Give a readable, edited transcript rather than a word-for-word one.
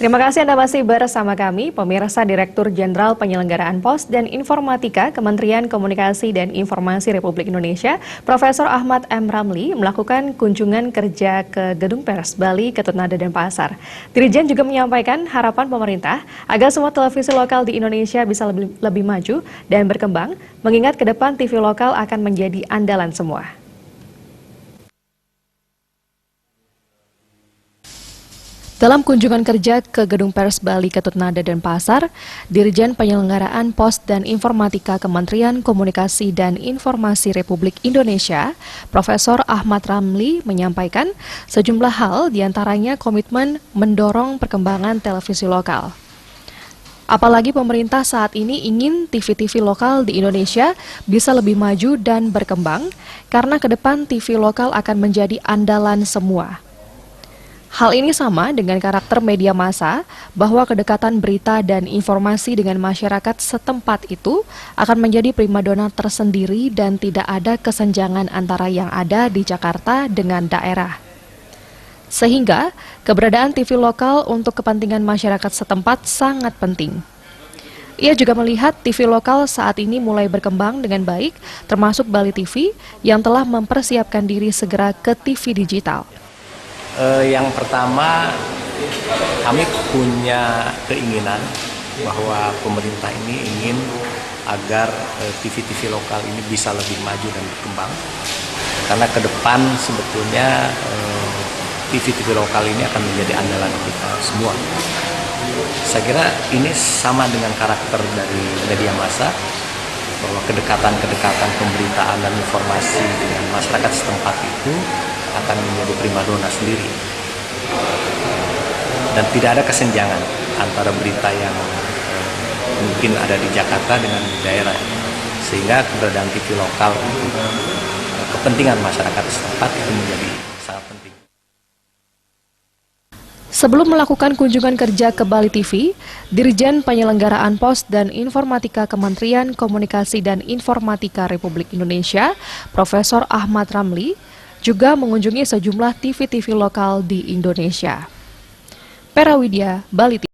Terima kasih Anda masih bersama kami, pemirsa. Direktur Jenderal Penyelenggaraan Pos dan Informatika Kementerian Komunikasi dan Informasi Republik Indonesia, Profesor Ahmad M. Ramli melakukan kunjungan kerja ke Gedung Pers Bali, Ketutnada, Denpasar. Dirjen juga menyampaikan harapan pemerintah agar semua televisi lokal di Indonesia bisa lebih maju dan berkembang, mengingat ke depan TV lokal akan menjadi andalan semua. Dalam kunjungan kerja ke Gedung Pers Bali, Ketutnada, Denpasar, Dirjen Penyelenggaraan Pos dan Informatika Kementerian Komunikasi dan Informasi Republik Indonesia, Profesor Ahmad Ramli menyampaikan sejumlah hal, diantaranya komitmen mendorong perkembangan televisi lokal. Apalagi pemerintah saat ini ingin TV-TV lokal di Indonesia bisa lebih maju dan berkembang, karena ke depan TV lokal akan menjadi andalan semua. Hal ini sama dengan karakter media massa, bahwa kedekatan berita dan informasi dengan masyarakat setempat itu akan menjadi primadona tersendiri dan tidak ada kesenjangan antara yang ada di Jakarta dengan daerah. Sehingga, keberadaan TV lokal untuk kepentingan masyarakat setempat sangat penting. Ia juga melihat TV lokal saat ini mulai berkembang dengan baik, termasuk Bali TV yang telah mempersiapkan diri segera ke TV digital. Yang pertama, kami punya keinginan bahwa pemerintah ini ingin agar TV-TV lokal ini bisa lebih maju dan berkembang. Karena ke depan sebetulnya TV-TV lokal ini akan menjadi andalan kita semua. Saya kira ini sama dengan karakter dari media massa, bahwa kedekatan pemberitaan dan informasi dengan masyarakat setempat itu akan menjadi primadona sendiri, dan tidak ada kesenjangan antara berita yang mungkin ada di Jakarta dengan di daerah, sehingga keberadaan TV lokal untuk kepentingan masyarakat setempat itu menjadi sangat penting. Sebelum melakukan kunjungan kerja ke Bali TV, Dirjen Penyelenggaraan Pos dan Informatika Kementerian Komunikasi dan Informatika Republik Indonesia, Profesor Ahmad Ramli, juga mengunjungi sejumlah TV-TV lokal di Indonesia. Pera Widya, Bali TV.